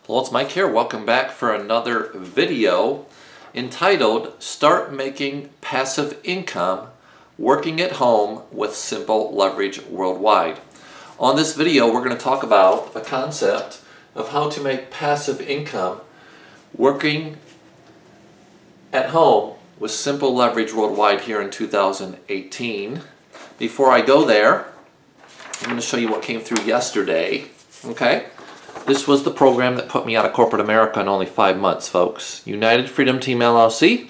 Hello, it's Mike here. Welcome back for another video entitled Start Making Passive Income Working at Home with Simple Leverage Worldwide. On this video, we're going to talk about a concept of how to make passive income working at home with Simple Leverage Worldwide here in 2018. Before I go there, I'm going to show you what came through yesterday. Okay? This was the program that put me out of corporate America in only 5 months, folks. United Freedom Team LLC.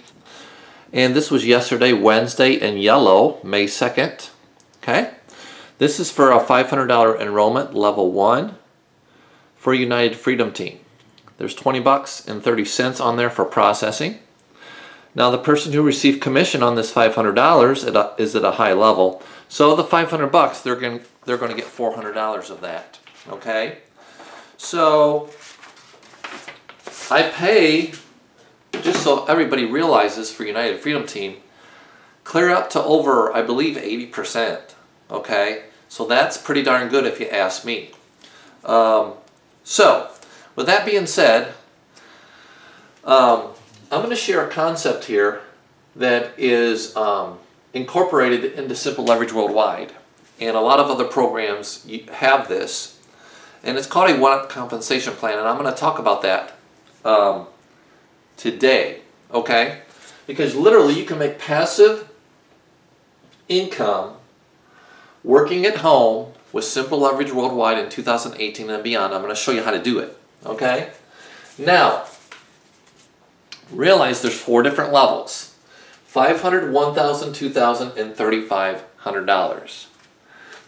And this was yesterday, Wednesday, in yellow, May 2nd. Okay? This is for a $500 enrollment, level 1, for United Freedom Team. There's 20 bucks and 30 cents on there for processing. Now, the person who received commission on this $500 is at a high level. So the 500 bucks, they're going to get $400 of that. Okay? So I pay, just so everybody realizes, for United Freedom Team, clear up to over, I believe, 80%. Okay? So that's pretty darn good if you ask me. So, with that being said, I'm going to share a concept here that is incorporated into Simple Leverage Worldwide. And a lot of other programs have this. And it's called a one-up compensation plan, and I'm going to talk about that today, okay? Because literally you can make passive income working at home with Simple Leverage Worldwide in 2018 and beyond. I'm going to show you how to do it, okay? Now, realize there's 4 different levels: $500, $1,000, $2,000, and $3,500.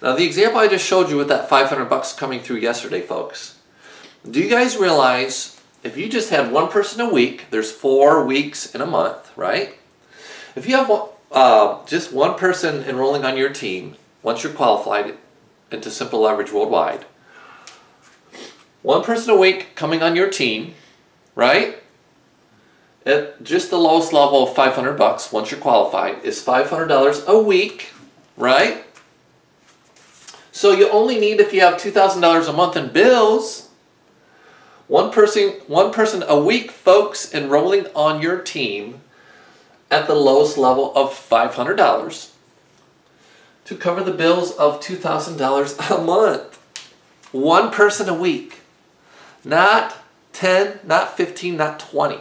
Now, the example I just showed you with that 500 bucks coming through yesterday, folks, do you guys realize if you just had one person a week, there's 4 weeks in a month, right? If you have just one person enrolling on your team, once you're qualified into Simple Leverage Worldwide, one person a week coming on your team, right? At just the lowest level of 500 bucks, once you're qualified, is $500 a week, right? So you only need, if you have $2,000 a month in bills, one person a week, folks, enrolling on your team at the lowest level of $500 to cover the bills of $2,000 a month. One person a week. Not 10, not 15, not 20.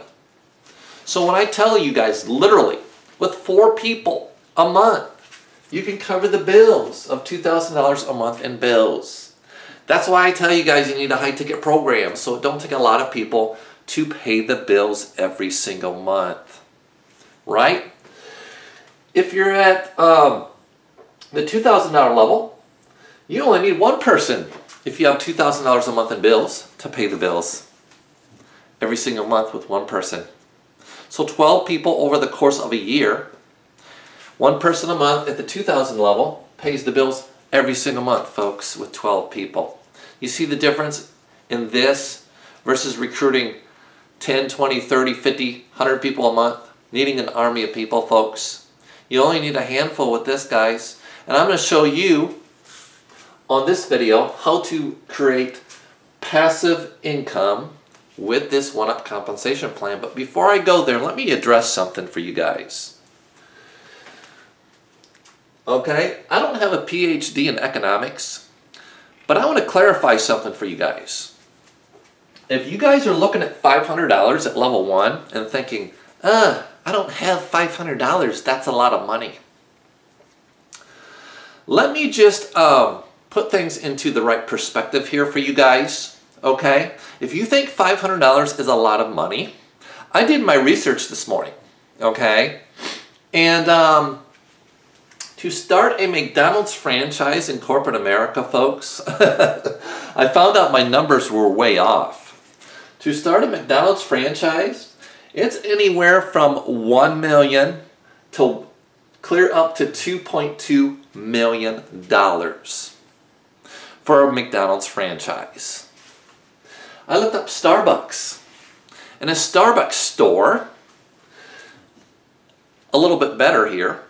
So when I tell you guys, literally, with 4 people a month, you can cover the bills of $2,000 a month in bills. That's why I tell you guys you need a high-ticket program, so it don't take a lot of people to pay the bills every single month. Right? If you're at the $2,000 level, you only need one person if you have $2,000 a month in bills to pay the bills every single month with one person. So 12 people over the course of a year. One person a month at the 2,000 level pays the bills every single month, folks, with 12 people. You see the difference in this versus recruiting 10, 20, 30, 50, 100 people a month, needing an army of people, folks. You only need a handful with this, guys. And I'm going to show you on this video how to create passive income with this one-up compensation plan. But before I go there, let me address something for you guys. Okay, I don't have a PhD in economics, but I want to clarify something for you guys. If you guys are looking at $500 at level 1 and thinking, I don't have $500, that's a lot of money. Let me just put things into the right perspective here for you guys, okay? If you think $500 is a lot of money, I did my research this morning, okay? And to start a McDonald's franchise in corporate America, folks, I found out my numbers were way off. To start a McDonald's franchise, it's anywhere from $1 million to clear up to $2.2 million for a McDonald's franchise. I looked up Starbucks. In a Starbucks store, a little bit better here,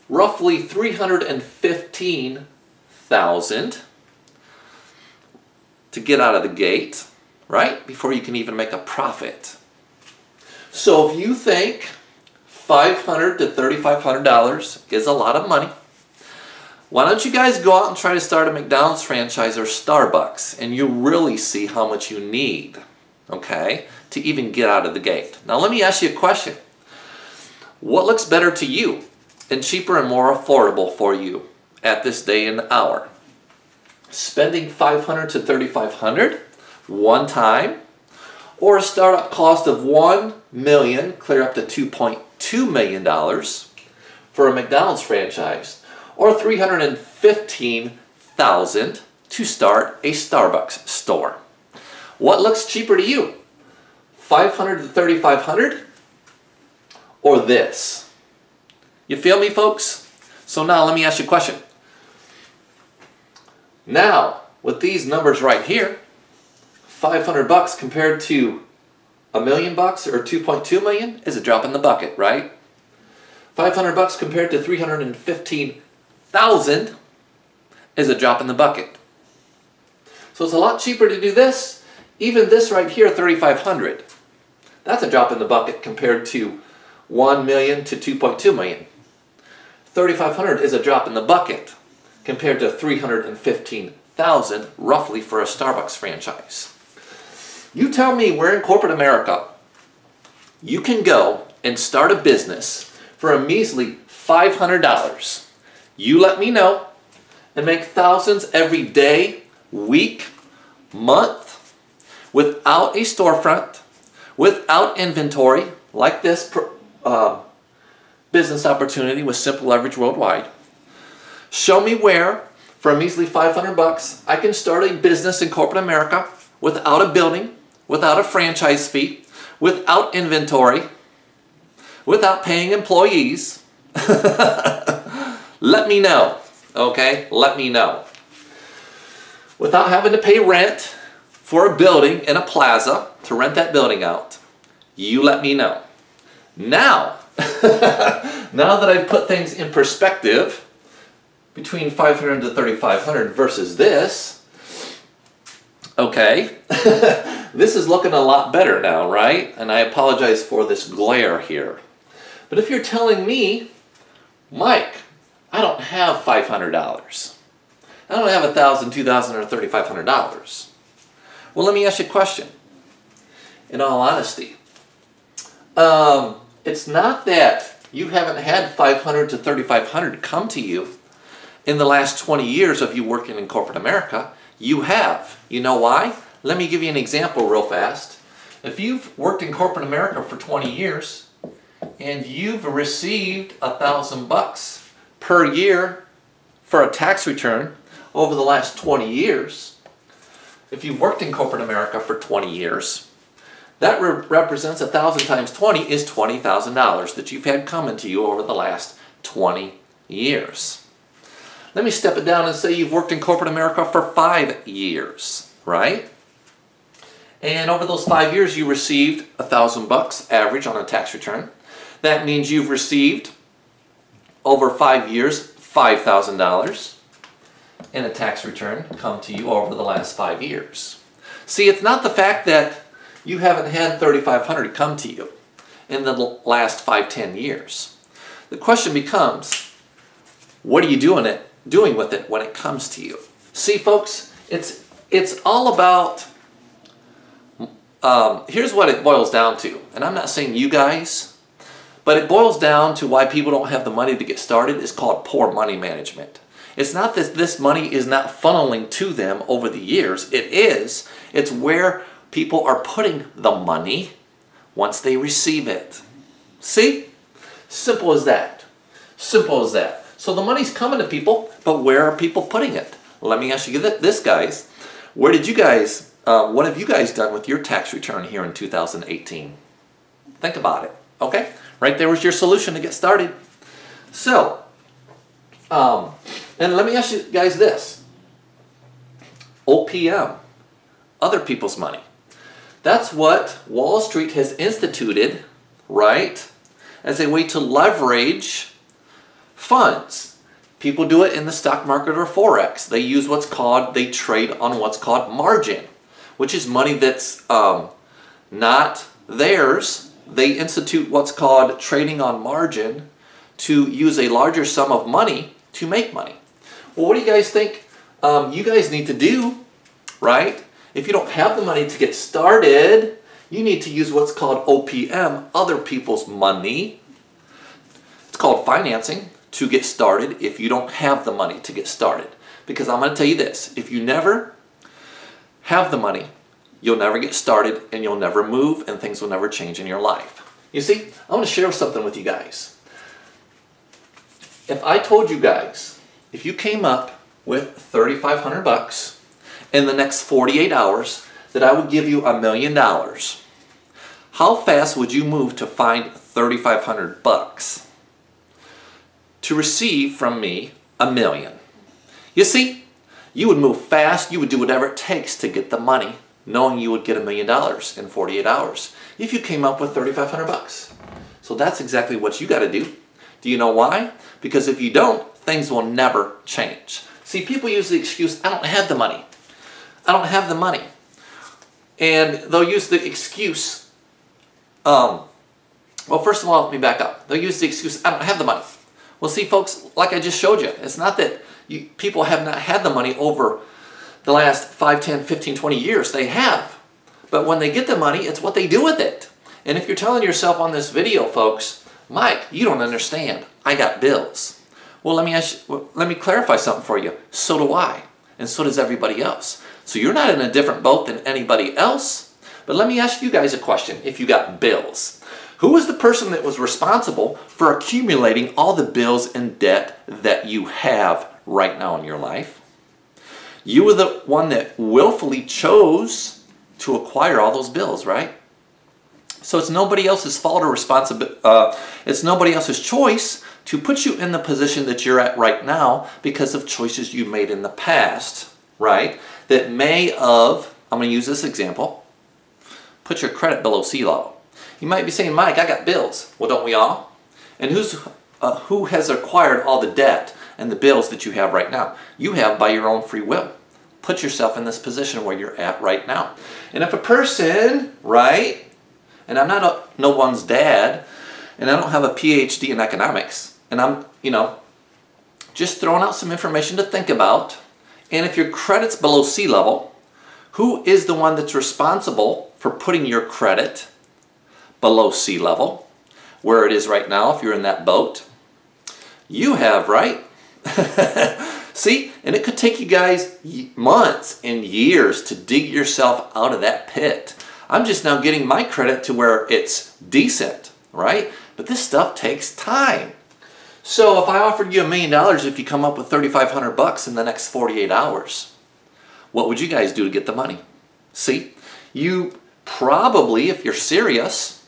roughly $315,000 to get out of the gate. right? Before you can even make a profit. So if you think $500 to $3,500 is a lot of money, why don't you guys go out and try to start a McDonald's franchise or Starbucks, and you'll really see how much you need, okay, to even get out of the gate. Now let me ask you a question. What looks better to you and cheaper and more affordable for you at this day and hour? Spending $500 to $3,500 one time, or a startup cost of $1 million, clear up to $2.2 million for a McDonald's franchise, or $315,000 to start a Starbucks store? What looks cheaper to you? $500 to $3,500, or this? You feel me, folks? So now let me ask you a question. Now, with these numbers right here, $500 compared to $1 million or $2.2 million is a drop in the bucket, right? $500 compared to $315,000 is a drop in the bucket. So it's a lot cheaper to do this. Even this right here, $3,500. That's a drop in the bucket compared to $1 million to $2.2 million. $3,500 is a drop in the bucket compared to $315,000 roughly for a Starbucks franchise. You tell me where in corporate America you can go and start a business for a measly $500. You let me know, and make thousands every day, week, month, without a storefront, without inventory, like this business opportunity with Simple Leverage Worldwide. Show me where, for a measly $500, I can start a business in corporate America without a building, without a franchise fee, without inventory, without paying employees. Let me know, okay? Let me know. Without having to pay rent for a building in a plaza to rent that building out. You let me know. Now, now that I've put things in perspective between $500 to $3,500 versus this, okay, this is looking a lot better now, right? And I apologize for this glare here. But if you're telling me, Mike, I don't have $500. I don't have $1,000, $2,000, or $3,500. Well, let me ask you a question. In all honesty, it's not that you haven't had $500 to $3,500 come to you in the last 20 years of you working in corporate America. You have. You know why? Let me give you an example real fast. If you've worked in corporate America for 20 years and you've received $1,000 per year for a tax return over the last 20 years, if you've worked in corporate America for 20 years, that represents 1,000 times 20 is $20,000 that you've had coming to you over the last 20 years. Let me step it down and say you've worked in corporate America for 5 years, right? And over those 5 years you received $1,000 average on a tax return. That means you've received over 5 years $5,000 in a tax return come to you over the last 5 years. See, it's not the fact that you haven't had $3,500 come to you in the last 5-10 years. The question becomes, what are you doing with it when it comes to you? See, folks, it's all about, here's what it boils down to. And I'm not saying you guys, but it boils down to why people don't have the money to get started. It's called poor money management. It's not that this money is not funneling to them over the years. It is. It's where people are putting the money once they receive it. See? Simple as that. Simple as that. So the money's coming to people, but where are people putting it? Let me ask you this, guys. Where did you guys, what have you guys done with your tax return here in 2018? Think about it, okay? Right there was your solution to get started. So, and let me ask you guys this. OPM, other people's money. That's what Wall Street has instituted, right, as a way to leverage funds. People do it in the stock market or Forex. They use what's called, they trade on what's called margin. which is money that's not theirs. They institute what's called trading on margin to use a larger sum of money to make money. Well, what do you guys think you guys need to do, right? If you don't have the money to get started, you need to use what's called OPM, other people's money. It's called financing to get started if you don't have the money to get started. Because I'm going to tell you this, if you never have the money, you'll never get started and you'll never move and things will never change in your life. You see, I want to share something with you guys. If I told you guys, if you came up with 3,500 bucks in the next 48 hours, that I would give you $1 million, how fast would you move to find 3,500 bucks to receive from me $1 million? You see, you would move fast, you would do whatever it takes to get the money, knowing you would get $1 million in 48 hours if you came up with 3,500 bucks. So that's exactly what you got to do. Do you know why? Because if you don't, things will never change. See, people use the excuse, I don't have the money. I don't have the money. And they'll use the excuse, well, first of all, let me back up. They'll use the excuse, I don't have the money. Well, see, folks, like I just showed you, it's not that people have not had the money over the last 5, 10, 15, 20 years. They have. But when they get the money, it's what they do with it. And if you're telling yourself on this video, folks, Mike, you don't understand. I got bills. Well, let me clarify something for you. So do I. And so does everybody else. So you're not in a different boat than anybody else. But let me ask you guys a question. If you got bills, who was the person that was responsible for accumulating all the bills and debt that you have right now in your life? You were the one that willfully chose to acquire all those bills, right? So it's nobody else's fault or responsibility. It's nobody else's choice to put you in the position that you're at right now because of choices you made in the past, right? That may have, I'm going to use this example, put your credit below sea level. You might be saying, Mike, I got bills. Well, don't we all? And who has acquired all the debt and the bills that you have right now? You have by your own free will. Put yourself in this position where you're at right now. And if a person, right, and I'm not no one's dad, and I don't have a PhD in economics, and I'm, just throwing out some information to think about, and if your credit's below sea level, who is the one that's responsible for putting your credit below sea level, where it is right now if you're in that boat? You have, right? See, and it could take you guys months and years to dig yourself out of that pit. I'm just now getting my credit to where it's decent, right? But this stuff takes time. So if I offered you $1 million if you come up with 3,500 bucks in the next 48 hours, what would you guys do to get the money? See, you probably, if you're serious,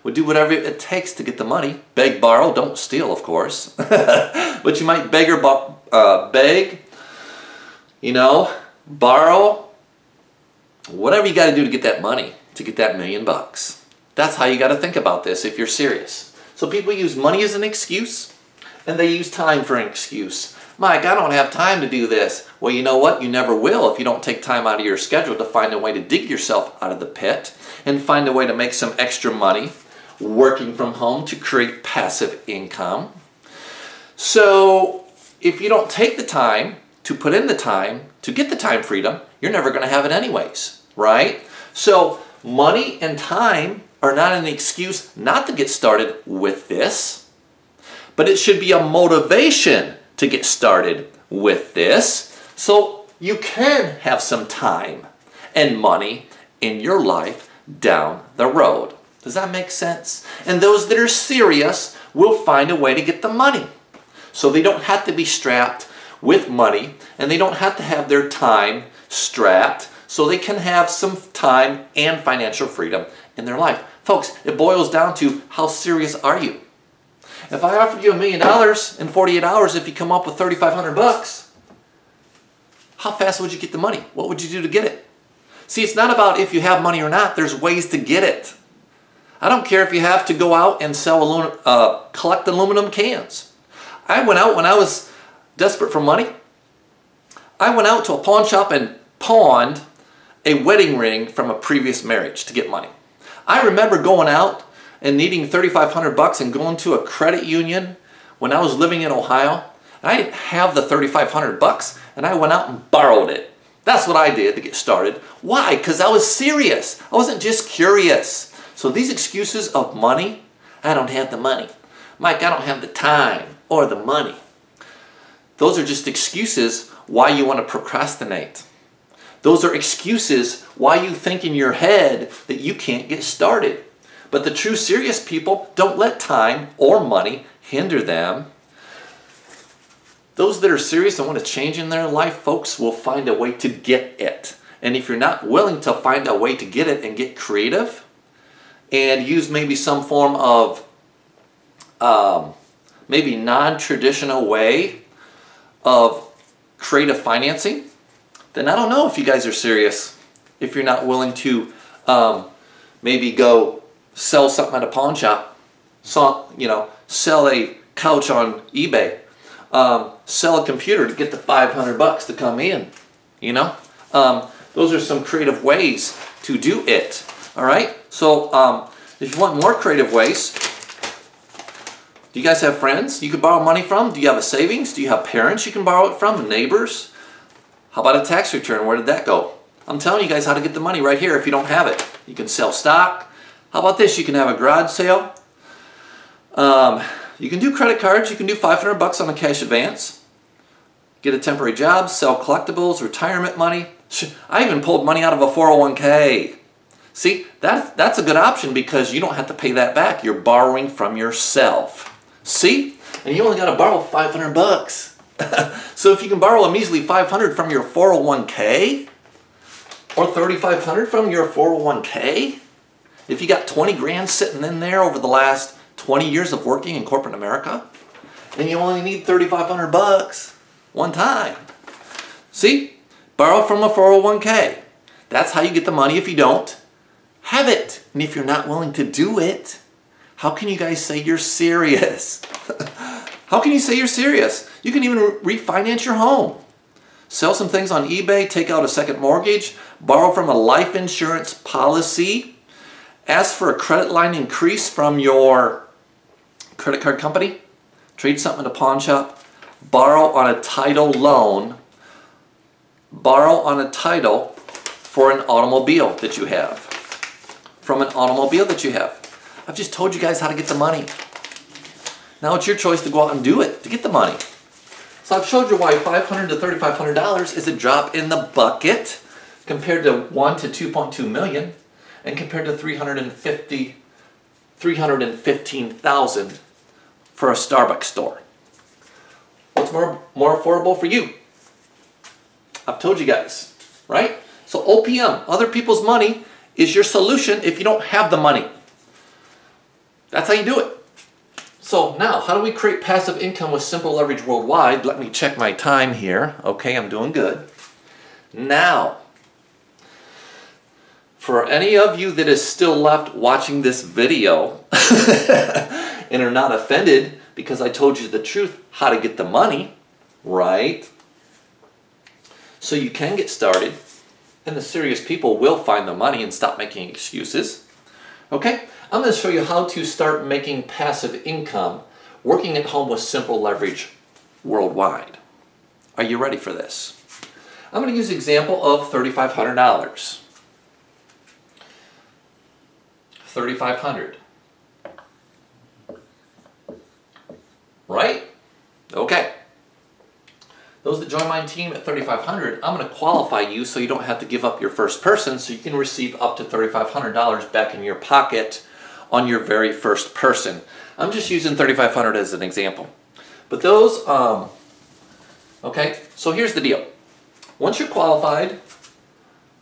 would do whatever it takes to get the money. Beg, borrow, don't steal, of course. But you might beg or borrow, whatever you got to do to get that money, to get that $1 million bucks. That's how you got to think about this if you're serious. So people use money as an excuse, and they use time for an excuse. Mike, I don't have time to do this. Well, you know what? You never will if you don't take time out of your schedule to find a way to dig yourself out of the pit and find a way to make some extra money working from home to create passive income. So if you don't take the time to put in the time to get the time freedom, you're never going to have it anyways, right? So money and time are not an excuse not to get started with this, but it should be a motivation to get started with this so you can have some time and money in your life down the road. Does that make sense? And those that are serious will find a way to get the money. So they don't have to be strapped with money, and they don't have to have their time strapped, so they can have some time and financial freedom in their life. Folks, it boils down to how serious are you? If I offered you $1 million in 48 hours if you come up with 3,500 bucks, how fast would you get the money? What would you do to get it? See, it's not about if you have money or not. There's ways to get it. I don't care if you have to go out and sell collect aluminum cans. I went out when I was desperate for money. I went out to a pawn shop and pawned a wedding ring from a previous marriage to get money. I remember going out and needing 3,500 bucks and going to a credit union when I was living in Ohio. And I didn't have the 3,500 bucks and I went out and borrowed it. That's what I did to get started. Why? Because I was serious. I wasn't just curious. So these excuses of money, I don't have the money. Mike, I don't have the time or the money. Those are just excuses why you want to procrastinate. Those are excuses why you think in your head that you can't get started. But the true serious people don't let time or money hinder them. Those that are serious and want to change in their life, folks, will find a way to get it. And if you're not willing to find a way to get it and get creative and use maybe some form of maybe non-traditional way of creative financing, then I don't know if you guys are serious. If you're not willing to maybe go sell something at a pawn shop, sell a couch on eBay, sell a computer to get the 500 bucks to come in, those are some creative ways to do it. All right. So if you want more creative ways, do you guys have friends you could borrow money from? Do you have a savings? Do you have parents you can borrow it from? Neighbors? How about a tax return? Where did that go? I'm telling you guys how to get the money right here if you don't have it. You can sell stock. How about this? You can have a garage sale. You can do credit cards. You can do 500 bucks on a cash advance. Get a temporary job, sell collectibles, retirement money. I even pulled money out of a 401k. See, that's a good option because you don't have to pay that back. You're borrowing from yourself. See? And you only got to borrow 500 bucks. So if you can borrow a measly 500 from your 401k or 3,500 from your 401k, if you got 20 grand sitting in there over the last 20 years of working in corporate America, and you only need 3,500 bucks one time. See? Borrow from a 401k. That's how you get the money if you don't have it. And if you're not willing to do it, how can you guys say you're serious? How can you say you're serious? You can even refinance your home. Sell some things on eBay, take out a second mortgage, borrow from a life insurance policy, ask for a credit line increase from your credit card company, trade something at a pawn shop, borrow on a title loan, borrow on a title for an automobile that you have. From an automobile that you have. I've just told you guys how to get the money. Now it's your choice to go out and do it, to get the money. So I've showed you why $500 to $3,500 is a drop in the bucket compared to $1 to $2.2 million and compared to $315,000 for a Starbucks store. What's more affordable for you? I've told you guys, right? So OPM, other people's money, is your solution if you don't have the money. That's how you do it. So now, how do we create passive income with simple leverage worldwide? Let me check my time here. Okay, I'm doing good. Now, for any of you that is still left watching this video and are not offended because I told you the truth, how to get the money, right? So you can get started, and the serious people will find the money and stop making excuses. Okay, I'm going to show you how to start making passive income working at home with simple leverage worldwide. Are you ready for this? I'm going to use an example of $3,500. $3,500. Right? Okay. Those that join my team at $3,500, I'm going to qualify you so you don't have to give up your first person, so you can receive up to $3,500 back in your pocket on your very first person. I'm just using $3,500 as an example. But those, okay, so here's the deal. Once you're qualified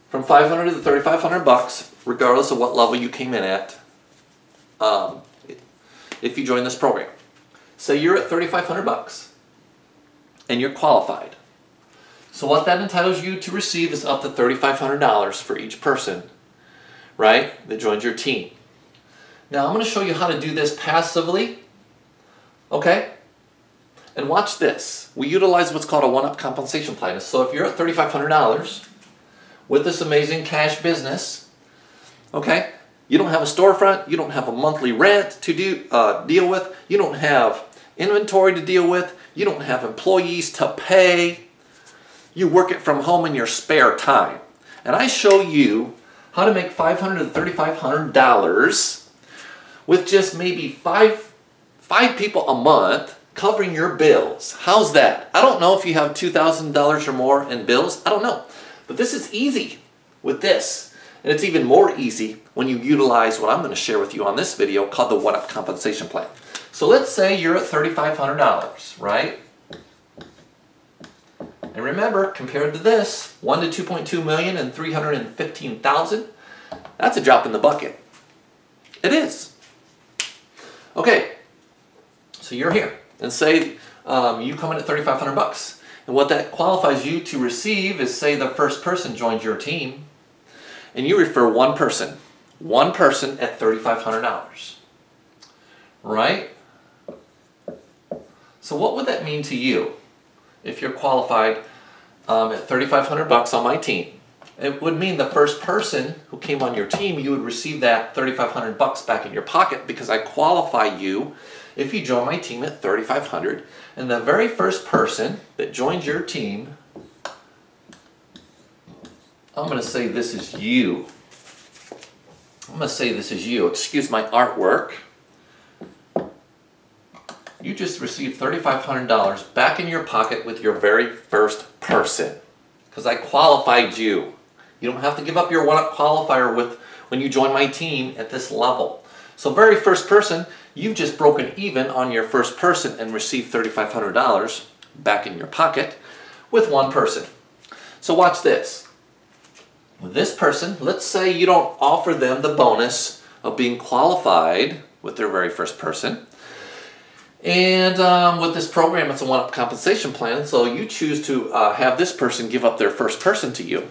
from $500 to $3,500, regardless of what level you came in at, if you join this program, say you're at $3,500 and you're qualified. So what that entitles you to receive is up to $3,500 for each person, right, that joins your team. Now I'm going to show you how to do this passively, okay? And watch this. We utilize what's called a one-up compensation plan. So if you're at $3,500, with this amazing cash business. Okay? You don't have a storefront, you don't have a monthly rent to deal with, you don't have inventory to deal with, you don't have employees to pay. You work it from home in your spare time. And I show you how to make $500 to $3,500 with just maybe five people a month covering your bills. How's that? I don't know if you have $2,000 or more in bills. I don't know. But this is easy with this. And it's even more easy when you utilize what I'm going to share with you on this video called the one-up compensation plan. So let's say you're at $3,500, right? And remember, compared to this, 1 to 2.2 million and 315,000, that's a drop in the bucket. It is. Okay, so you're here, and say you come in at $3,500, and what that qualifies you to receive is, say the first person joins your team, and you refer one person at $3,500, right? So what would that mean to you if you're qualified at $3,500 on my team? It would mean the first person who came on your team, you would receive that $3,500 back in your pocket because I qualify you if you join my team at $3,500. And the very first person that joins your team, I'm going to say this is you. I'm going to say this is you. Excuse my artwork. You just received $3,500 back in your pocket with your very first person because I qualified you. You don't have to give up your one-up qualifier when you join my team at this level. So very first person, you've just broken even on your first person and received $3,500 back in your pocket with one person. So watch this. This person, let's say you don't offer them the bonus of being qualified with their very first person. And with this program, it's a one-up compensation plan, so you choose to have this person give up their first person to you.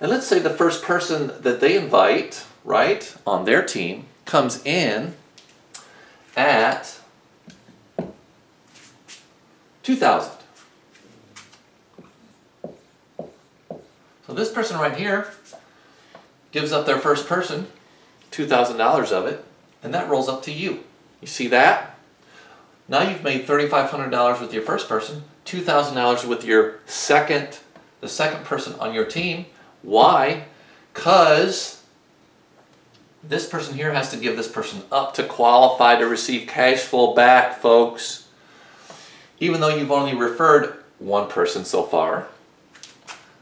And let's say the first person that they invite, right, on their team comes in at $2,000. So this person right here gives up their first person, $2,000 of it, and that rolls up to you. You see that? Now you've made $3,500 with your first person, $2,000 with the second person on your team. Why? Because this person here has to give this person up to qualify to receive cash flow back, folks. Even though you've only referred one person so far.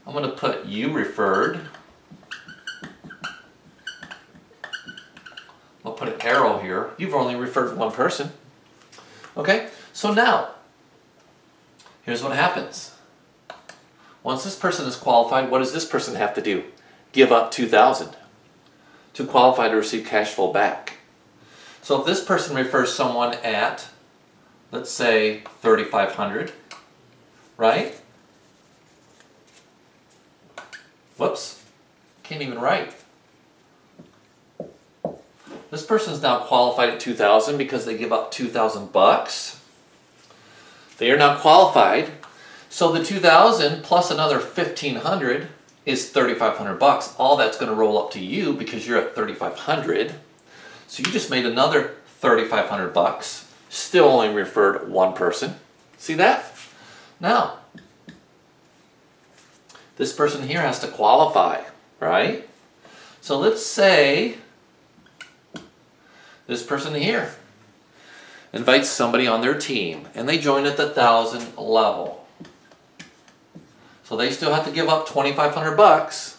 I'm going to put you referred. I'll put an arrow here. You've only referred one person. Okay, so now, here's what happens. Once this person is qualified, what does this person have to do? Give up $2,000 to qualify to receive cash flow back. So if this person refers someone at, let's say, $3,500, right? Whoops, can't even write. This person is now qualified at $2,000 because they give up $2,000. They are now qualified. So the $2,000 plus another $1,500 is $3,500. All that's going to roll up to you because you're at $3,500. So you just made another $3,500. Still only referred one person. See that? Now, this person here has to qualify, right? So let's say this person here invites somebody on their team and they join at the 1,000 level. So they still have to give up $2,500,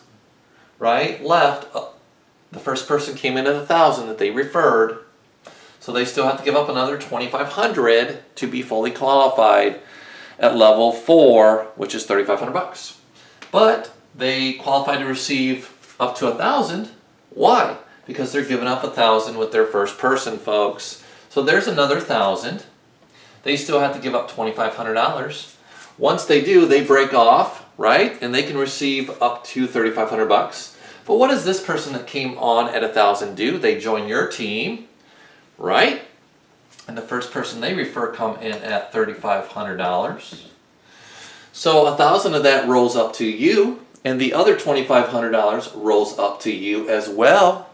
right? Left. The first person came in at 1,000 that they referred. So they still have to give up another $2,500 to be fully qualified at level 4, which is $3,500. But they qualify to receive up to 1,000. Why? Because they're giving up 1,000 with their first person, folks. So there's another 1,000. They still have to give up $2,500. Once they do, they break off, right? And they can receive up to $3,500. But what does this person that came on at 1,000 do? They join your team, right? And the first person they refer come in at $3,500. So 1,000 of that rolls up to you, And the other $2,500 rolls up to you as well,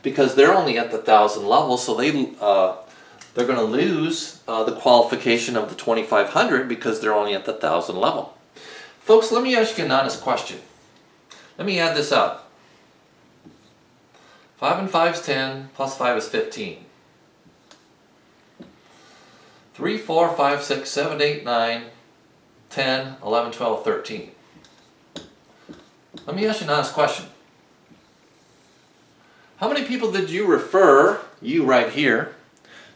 because they're only at the 1,000 level, so they're going to lose the qualification of the 2,500 because they're only at the 1,000 level. Folks, let me ask you an honest question. Let me add this up. 5 and 5 is 10, plus 5 is 15. 3, 4, 5, 6, 7, 8, 9, 10, 11, 12, 13. Let me ask you an honest question. How many people did you refer, you right here,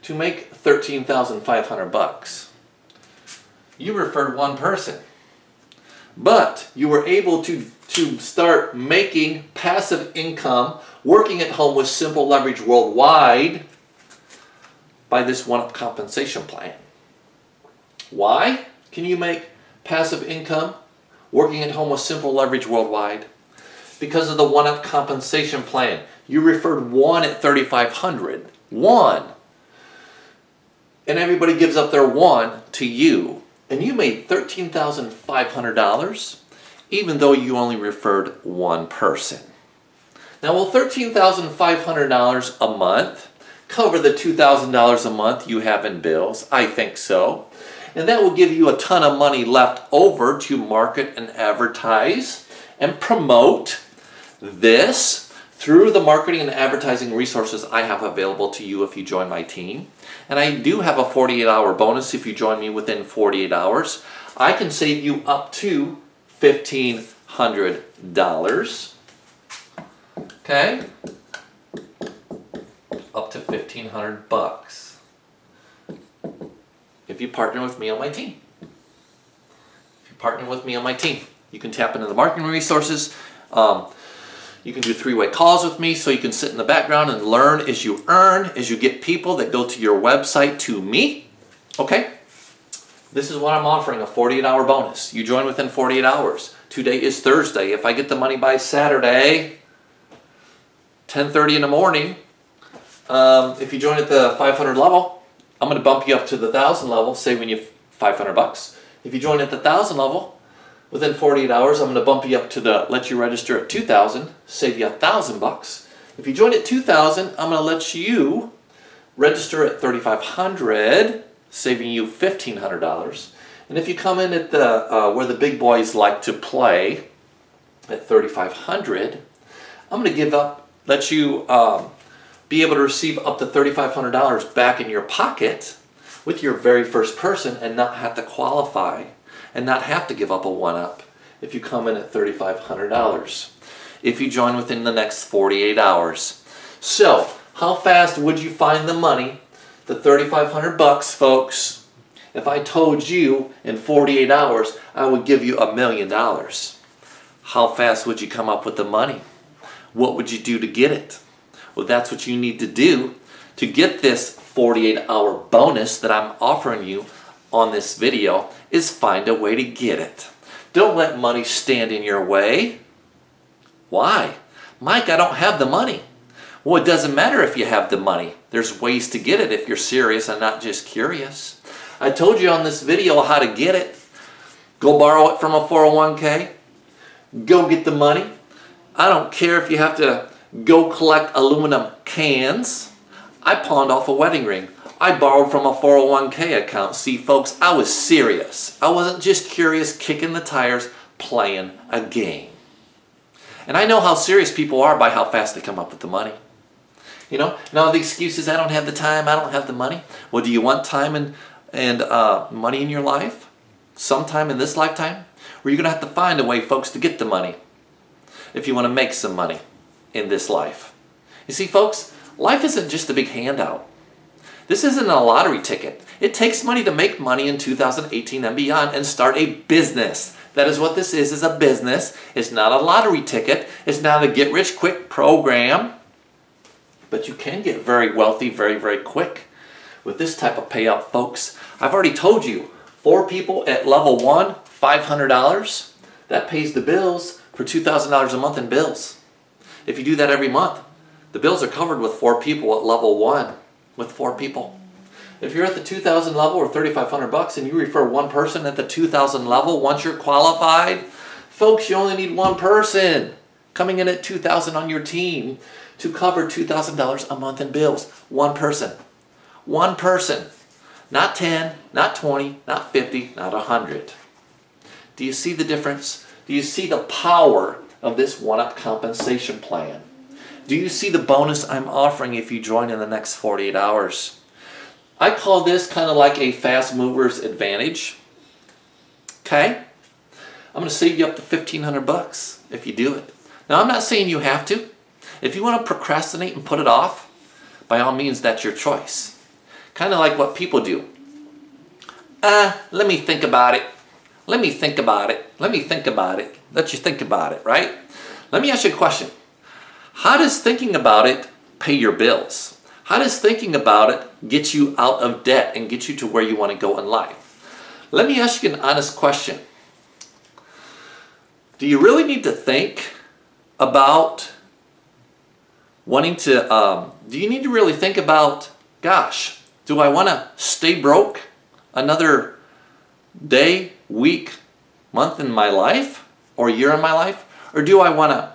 to make 13,500 bucks? You referred one person. But you were able to start making passive income, working at home with Simple Leverage Worldwide by this one-up compensation plan. Why can you make passive income working at home with Simple Leverage Worldwide? Because of the one-up compensation plan. You referred one at 3,500. One. And everybody gives up their one to you. And you made $13,500 even though you only referred one person. Now, will $13,500 a month cover the $2,000 a month you have in bills? I think so. And that will give you a ton of money left over to market and advertise and promote this through the marketing and advertising resources I have available to you if you join my team. And I do have a 48-hour bonus if you join me within 48 hours. I can save you up to $1,500. Okay? Up to 1,500 bucks. If you partner with me on my team. If you partner with me on my team, you can tap into the marketing resources. You can do three-way calls with me, so you can sit in the background and learn as you earn, as you get people that go to your website to me. Okay? This is what I'm offering, a 48-hour bonus. You join within 48 hours. Today is Thursday. If I get the money by Saturday, 10:30 in the morning, if you join at the 500 level, I'm going to bump you up to the 1,000 level, saving you 500 bucks. If you join at the 1,000 level, within 48 hours, I'm going to bump you up to the let you register at 2,000, save you 1,000 bucks. If you join at 2,000, I'm going to let you register at 3,500, saving you $1,500. And if you come in at the where the big boys like to play at 3,500, I'm going to let you be able to receive up to $3,500 back in your pocket with your very first person and not have to qualify and not have to give up a one-up if you come in at $3,500. If you join within the next 48 hours. So, how fast would you find the money, the 3,500 bucks, folks, if I told you in 48 hours I would give you $1 million? How fast would you come up with the money? What would you do to get it? Well, that's what you need to do to get this 48-hour bonus that I'm offering you on this video, is find a way to get it. Don't let money stand in your way. Why? Mike, I don't have the money. Well, it doesn't matter if you have the money. There's ways to get it if you're serious and not just curious. I told you on this video how to get it. Go borrow it from a 401k. Go get the money. I don't care if you have to go collect aluminum cans. I pawned off a wedding ring. I borrowed from a 401k account. See, folks, I was serious. I wasn't just curious, kicking the tires, playing a game. And I know how serious people are by how fast they come up with the money. You know, now the excuses, I don't have the time, I don't have the money. Well, do you want time and money in your life? Sometime in this lifetime? Or you're going to have to find a way, folks, to get the money if you want to make some money in this life. You see, folks, life isn't just a big handout. This isn't a lottery ticket. It takes money to make money in 2018 and beyond and start a business. That is what this is a business. It's not a lottery ticket. It's not a get-rich-quick program. But you can get very wealthy very, very quick with this type of payout, folks. I've already told you, 4 people at level 1, $500. That pays the bills for $2,000 a month in bills. If you do that every month, the bills are covered with 4 people at level 1. With 4 people. If you're at the 2,000 level or 3,500 bucks and you refer one person at the 2,000 level, once you're qualified, Folks, you only need one person coming in at $2,000 on your team to cover $2,000 a month in bills. One person. One person. Not 10, not 20, not 50, not 100. Do you see the difference? Do you see the power of this one-up compensation plan? Do you see the bonus I'm offering if you join in the next 48 hours? I call this kind of like a fast mover's advantage. Okay? I'm going to save you up to $1,500 if you do it. Now, I'm not saying you have to. If you want to procrastinate and put it off, by all means, that's your choice. Kind of like what people do. Let me think about it. Let me think about it. Let me think about it. Let you think about it, right? Let me ask you a question. How does thinking about it pay your bills? How does thinking about it get you out of debt and get you to where you want to go in life? Let me ask you an honest question. Do you really need to think about wanting to, do you need to really think about, gosh, do I want to stay broke another day, week, month in my life, or year in my life? Or do I want to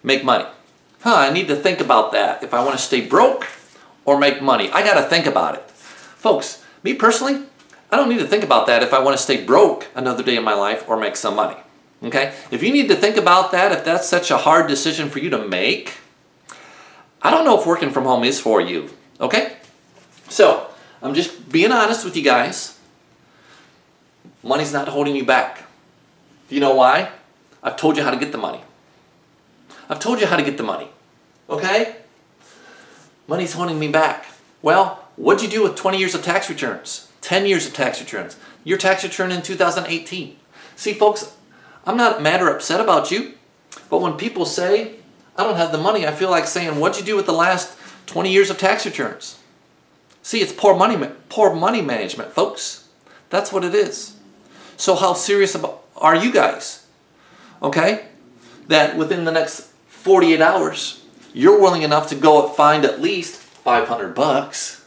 make money? I need to think about that. If I want to stay broke or make money, I got to think about it. Folks, me personally, I don't need to think about that if I want to stay broke another day in my life or make some money. Okay? If you need to think about that, if that's such a hard decision for you to make, I don't know if working from home is for you. Okay? So, I'm just being honest with you guys. Money's not holding you back. Do you know why? I've told you how to get the money. I've told you how to get the money. Okay? Money's holding me back. Well, what'd you do with 20 years of tax returns? 10 years of tax returns? Your tax return in 2018. See, folks, I'm not mad or upset about you, but when people say, I don't have the money, I feel like saying, what'd you do with the last 20 years of tax returns? See, it's poor money management, folks. That's what it is. So how serious are you guys? Okay? That within the next 48 hours, you're willing enough to go find at least $500,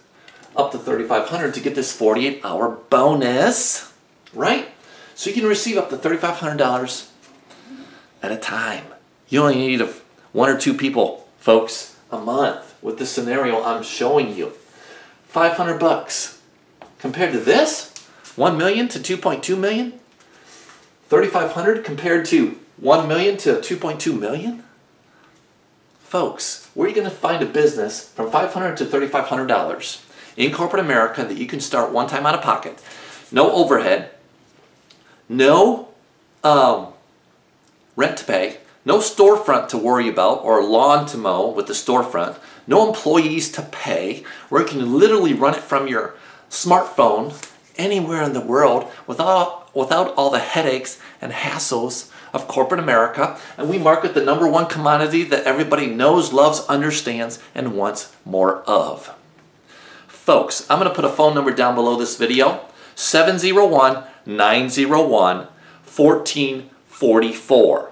up to $3,500 to get this 48-hour bonus, right? So you can receive up to $3,500 at a time. You only need one or two people, folks, a month with the scenario I'm showing you. $500 compared to this, 1 million to 2.2 million, 3,500 compared to 1 million to 2.2 million. Folks, where are you going to find a business from $500 to $3,500 in corporate America that you can start one time out of pocket? No overhead, no rent to pay, no storefront to worry about or lawn to mow with the storefront, no employees to pay, where you can literally run it from your smartphone anywhere in the world without all the headaches and hassles of corporate America. And we market the #1 commodity that everybody knows, loves, understands, and wants more of. Folks, I'm going to put a phone number down below this video, 701-901-1444.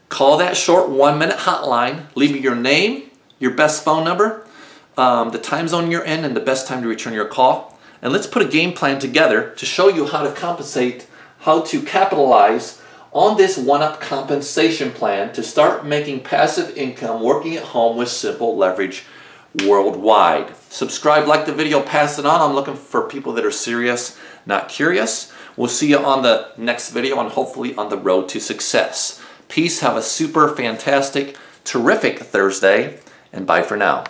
Call that short 1-minute hotline. Leave me your name, your best phone number, the time zone you're in, and the best time to return your call. And let's put a game plan together to show you how to compensate, how to capitalize on this one-up compensation plan to start making passive income working at home with simple leverage worldwide. Subscribe, like the video, pass it on. I'm looking for people that are serious, not curious. We'll see you on the next video and hopefully on the road to success. Peace, have a super fantastic, terrific Thursday, and bye for now.